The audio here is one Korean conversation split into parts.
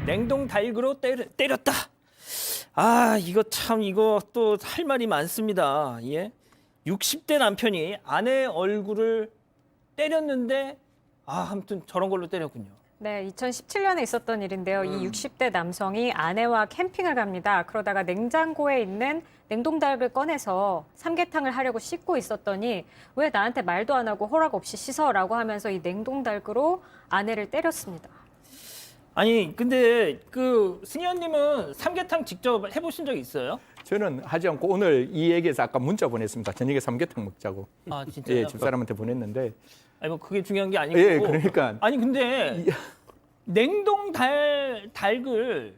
냉동 달그로 때렸다. 아, 이거 참 이거 또 할 말이 많습니다. 예? 60대 남편이 아내 얼굴을 때렸는데 아무튼 저런 걸로 때렸군요. 네, 2017년에 있었던 일인데요. 이 60대 남성이 아내와 캠핑을 갑니다. 그러다가 냉장고에 있는 냉동닭을 꺼내서 삼계탕을 하려고 씻고 있었더니 왜 나한테 말도 안 하고 허락 없이 씻어라고 하면서 이 냉동닭으로 아내를 때렸습니다. 아니 근데 그 승현님은 삼계탕 직접 해보신 적 있어요? 저는 하지 않고 오늘 이 얘기에서 아까 문자 보냈습니다. 저녁에 삼계탕 먹자고. 아 진짜요? 예, 집사람한테 보냈는데. 아니 뭐 그게 중요한 게 아니고. 예, 그러니까. 아니 근데 냉동 닭을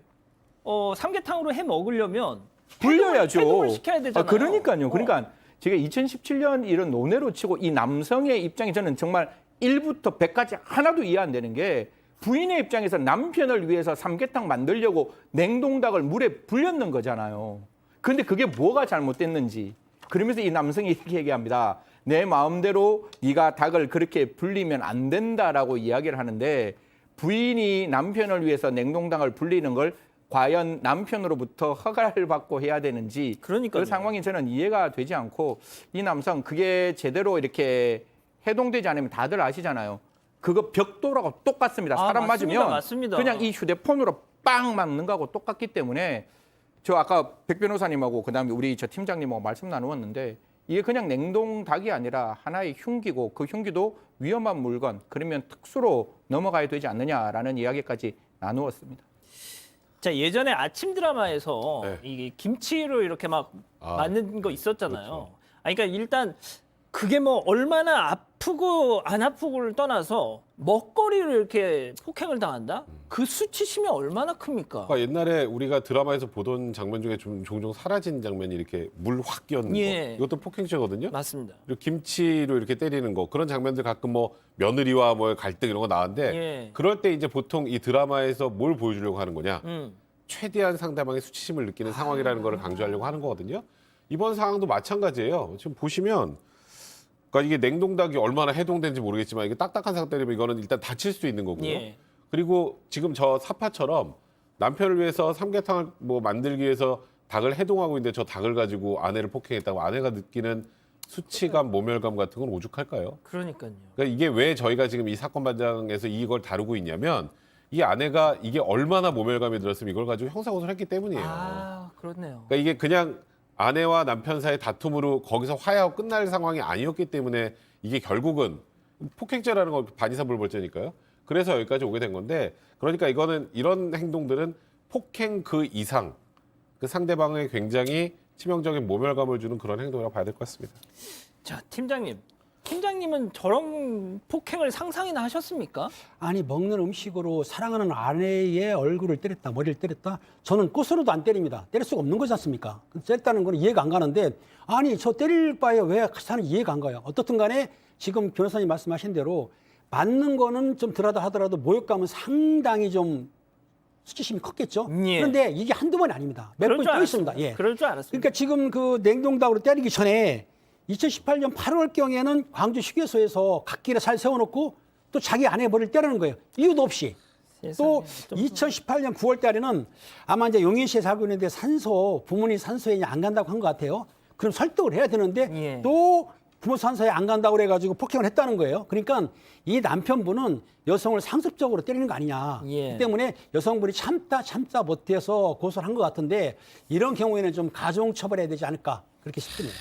삼계탕으로 해 먹으려면 불려야죠. 해동을 시켜야 되잖아요. 그러니까요. 그러니까 제가 2017년 이런 논외로 치고 이 남성의 입장이 저는 정말 1부터 100까지 하나도 이해 안 되는 게 부인의 입장에서 남편을 위해서 삼계탕 만들려고 냉동닭을 물에 불렸는 거잖아요. 근데 그게 뭐가 잘못됐는지. 그러면서 이 남성이 이렇게 얘기합니다. 내 마음대로 네가 닭을 그렇게 불리면 안 된다라고 이야기를 하는데 부인이 남편을 위해서 냉동닭을 불리는 걸 과연 남편으로부터 허가를 받고 해야 되는지 그러니까요. 그 상황이 저는 이해가 되지 않고 이 남성 그게 제대로 이렇게 해동되지 않으면 다들 아시잖아요. 그거 벽돌하고 똑같습니다. 사람 맞으면 맞습니다. 그냥 이 휴대폰으로 빵 맞는 거하고 똑같기 때문에 저 아까 백 변호사님하고 그다음에 우리 저 팀장님하고 말씀 나누었는데 이게 그냥 냉동 닭이 아니라 하나의 흉기고 그 흉기도 위험한 물건 그러면 특수로 넘어가야 되지 않느냐라는 이야기까지 나누었습니다. 자 예전에 아침 드라마에서 네. 이 김치로 이렇게 막 맞는 거 있었잖아요. 그렇죠. 아니, 그러니까 일단 그게 뭐 얼마나 아프고 안 아프고를 떠나서 먹거리를 이렇게 폭행을 당한다? 그 수치심이 얼마나 큽니까? 그러니까 옛날에 우리가 드라마에서 보던 장면 중에 좀 종종 사라진 장면이 이렇게 물 확 끼얹는 예. 거. 이것도 폭행죄거든요. 맞습니다. 그리고 김치로 이렇게 때리는 거. 그런 장면들 가끔 뭐 며느리와 뭐 갈등 이런 거 나왔는데 예. 그럴 때 이제 보통 이 드라마에서 뭘 보여주려고 하는 거냐. 최대한 상대방의 수치심을 느끼는 상황이라는 걸 강조하려고 하는 거거든요. 이번 상황도 마찬가지예요. 지금 보시면 그러니까 이게 냉동닭이 얼마나 해동된지 모르겠지만 이게 딱딱한 상태라면 이거는 일단 다칠 수 있는 거고요. 예. 그리고 지금 저 사파처럼 남편을 위해서 삼계탕을 뭐 만들기 위해서 닭을 해동하고 있는데 저 닭을 가지고 아내를 폭행했다고 아내가 느끼는 수치감, 모멸감 같은 건 오죽할까요? 그러니까요. 그러니까 이게 왜 저희가 지금 이 사건 반장에서 이걸 다루고 있냐면 이 아내가 이게 얼마나 모멸감이 들었으면 이걸 가지고 형사고소를 했기 때문이에요. 아, 그렇네요. 그러니까 이게 그냥 아내와 남편 사이 다툼으로 거기서 화해하고 끝날 상황이 아니었기 때문에 이게 결국은 폭행죄라는 건 반의사불벌죄니까요. 그래서 여기까지 오게 된 건데 그러니까 이거는 이런 행동들은 폭행 그 이상 그 상대방에 굉장히 치명적인 모멸감을 주는 그런 행동이라고 봐야 될 것 같습니다. 자, 팀장님. 팀장님은 저런 폭행을 상상이나 하셨습니까? 아니 먹는 음식으로 사랑하는 아내의 얼굴을 때렸다, 머리를 때렸다. 저는 끝으로도 안 때립니다. 때릴 수가 없는 거지 않습니까? 때렸다는 건 이해가 안 가는데 아니 저 때릴 바에 왜 사는 이해가 안 가요. 어떻든 간에 지금 변호사님 말씀하신 대로 맞는 거는 좀 덜하다 하더라도 모욕감은 상당히 좀 수치심이 컸겠죠. 예. 그런데 이게 한두 번이 아닙니다. 몇 그럴 번 줄 또 있습니다. 알았습니다. 예. 그럴 줄 알았습니다. 그러니까 지금 그 냉동닭으로 때리기 전에 2018년 8월경에는 광주 휴게소에서 갓길에 살 세워놓고 또 자기 아내 머리를 때리는 거예요. 이유도 없이. 또 세상에, 좀 2018년 9월 달에는 아마 이제 용인시에 살고 있는데 부모님 산소에 안 간다고 한 것 같아요. 그럼 설득을 해야 되는데 예. 또 부모 산소에 안 간다고 그래가지고 폭행을 했다는 거예요. 그러니까 이 남편분은 여성을 상습적으로 때리는 거 아니냐. 예. 그 때문에 여성분이 참다 못해서 고소를 한 것 같은데 이런 경우에는 좀 가중처벌해야 되지 않을까 그렇게 싶습니다.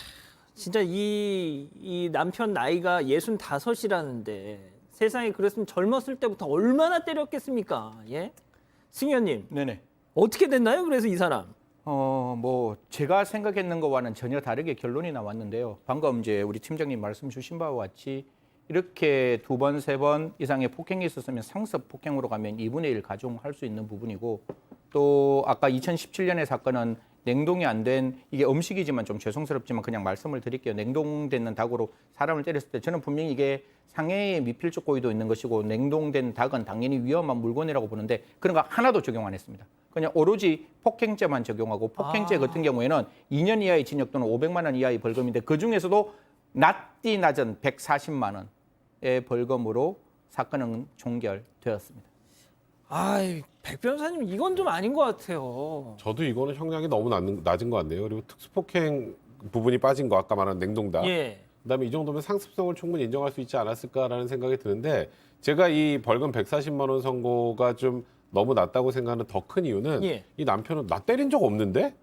진짜 이 남편 나이가 65이라는데 세상에 그랬으면 젊었을 때부터 얼마나 때렸겠습니까? 예? 승현님 네네. 어떻게 됐나요? 그래서 이 사람 뭐 제가 생각했는 것과는 전혀 다르게 결론이 나왔는데요. 방금 이제 우리 팀장님 말씀 주신 바와 같이 이렇게 두 번, 세 번 이상의 폭행이 있었으면 상습 폭행으로 가면 2분의 1 가중할 수 있는 부분이고 또 아까 2017년의 사건은 냉동이 안 된 이게 음식이지만 좀 죄송스럽지만 그냥 말씀을 드릴게요. 냉동된 닭으로 사람을 때렸을 때 저는 분명히 이게 상해의 미필적 고의도 있는 것이고 냉동된 닭은 당연히 위험한 물건이라고 보는데 그런 거 하나도 적용 안 했습니다. 그냥 오로지 폭행죄만 적용하고 폭행죄 같은 경우에는 2년 이하의 징역 또는 500만 원 이하의 벌금인데 그중에서도 낮디 낮은 140만 원의 벌금으로 사건은 종결되었습니다. 아이, 백 변호사님 이건 좀 아닌 것 같아요. 저도 이거는 형량이 너무 낮은 것 같네요. 그리고 특수폭행 부분이 빠진 거 아까 말한 냉동다. 예. 그다음에 이 정도면 상습성을 충분히 인정할 수 있지 않았을까라는 생각이 드는데 제가 이 벌금 140만 원 선고가 좀 너무 낮다고 생각하는 더 큰 이유는 예. 이 남편은 나 때린 적 없는데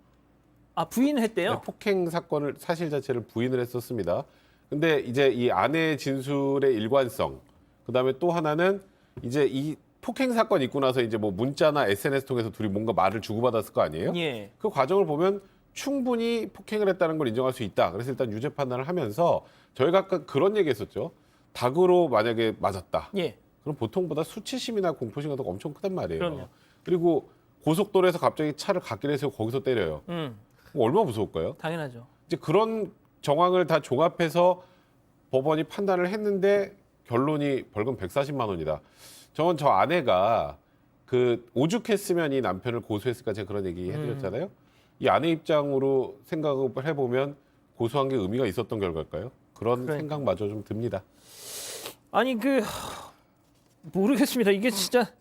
아, 부인했대요? 네, 폭행 사건을 사실 자체를 부인을 했었습니다. 근데 이제 이 아내의 진술의 일관성, 그다음에 또 하나는 이제 이 폭행 사건 있고 나서 이제 뭐 문자나 SNS 통해서 둘이 뭔가 말을 주고받았을 거 아니에요? 예. 그 과정을 보면 충분히 폭행을 했다는 걸 인정할 수 있다. 그래서 일단 유죄 판단을 하면서 저희가 아까 그런 얘기했었죠. 닭으로 만약에 맞았다. 예. 그럼 보통보다 수치심이나 공포심 같은 거 엄청 크단 말이에요. 그럼요. 그리고 고속도로에서 갑자기 차를 갓길에 세우고 거기서 때려요. 그럼 얼마나 무서울까요? 당연하죠. 이제 그런 정황을 다 종합해서 법원이 판단을 했는데 결론이 벌금 140만 원이다. 저는 저 아내가 그 오죽했으면 이 남편을 고소했을까 제가 그런 얘기 해드렸잖아요. 이 아내 입장으로 생각을 해보면 고소한 게 의미가 있었던 결과일까요? 그런 그러니까. 생각마저 좀 듭니다. 아니 모르겠습니다. 이게 진짜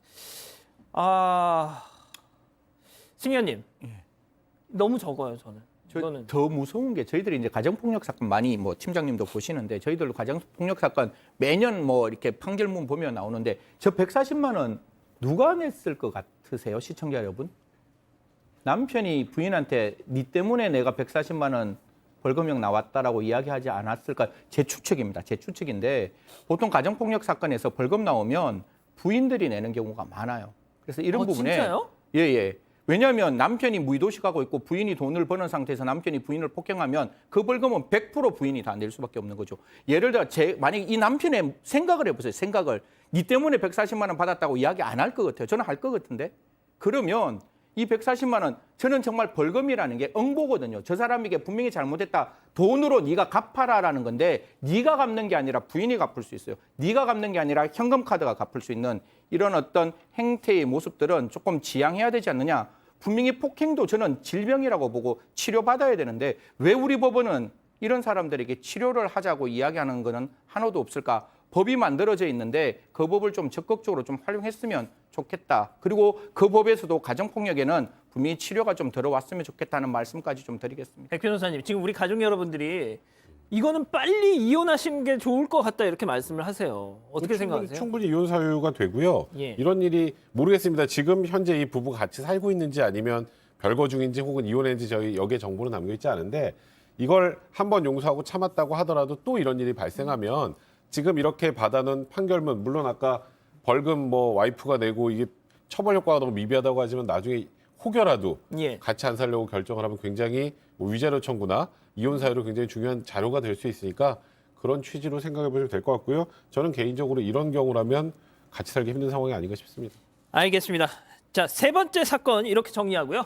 승현님 너무 적어요 저는. 이거는 더 무서운 게 저희들이 이제 가정폭력 사건 많이 뭐 팀장님도 보시는데 저희들도 가정폭력 사건 매년 뭐 이렇게 판결문 보면 나오는데 저 140만 원 누가 냈을 것 같으세요, 시청자 여러분? 남편이 부인한테 네 때문에 내가 140만 원 벌금형 나왔다라고 이야기하지 않았을까? 제 추측입니다. 제 추측인데 보통 가정폭력 사건에서 벌금 나오면 부인들이 내는 경우가 많아요. 그래서 이런 부분에 진짜요? 예. 왜냐하면 남편이 무의도식하고 있고 부인이 돈을 버는 상태에서 남편이 부인을 폭행하면 그 벌금은 100% 부인이 다 낼 수밖에 없는 거죠. 예를 들어 만약에 이 남편의 생각을 해보세요. 생각을. 네 때문에 140만 원 받았다고 이야기 안 할 것 같아요. 저는 할 것 같은데. 그러면 이 140만 원 저는 정말 벌금이라는 게 응보거든요. 저 사람에게 분명히 잘못했다. 돈으로 네가 갚아라라는 건데 네가 갚는 게 아니라 부인이 갚을 수 있어요. 네가 갚는 게 아니라 현금 카드가 갚을 수 있는 이런 어떤 행태의 모습들은 조금 지양해야 되지 않느냐. 분명히 폭행도 저는 질병이라고 보고 치료받아야 되는데 왜 우리 법원은 이런 사람들에게 치료를 하자고 이야기하는 거는 하나도 없을까? 법이 만들어져 있는데 그 법을 좀 적극적으로 좀 활용했으면 좋겠다. 그리고 그 법에서도 가정폭력에는 분명히 치료가 좀 들어왔으면 좋겠다는 말씀까지 좀 드리겠습니다. 백 변호사님 지금 우리 가족 여러분들이 이거는 빨리 이혼하시는 게 좋을 것 같다 이렇게 말씀을 하세요. 어떻게 생각하세요? 충분히 이혼 사유가 되고요. 예. 이런 일이 모르겠습니다. 지금 현재 이 부부가 같이 살고 있는지 아니면 별거 중인지 혹은 이혼했는지 저희 여기에 정보는 남겨 있지 않은데 이걸 한번 용서하고 참았다고 하더라도 또 이런 일이 발생하면 지금 이렇게 받아놓은 판결문 물론 아까 벌금 뭐 와이프가 내고 이게 처벌 효과가 너무 미비하다고 하지만 나중에 혹여라도 예. 같이 안 살려고 결정을 하면 굉장히 뭐 위자료 청구나 이혼 사유로 굉장히 중요한 자료가 될 수 있으니까 그런 취지로 생각해 보시면 될 것 같고요. 저는 개인적으로 이런 경우라면 같이 살기 힘든 상황이 아닌가 싶습니다. 알겠습니다. 자, 세 번째 사건 이렇게 정리하고요.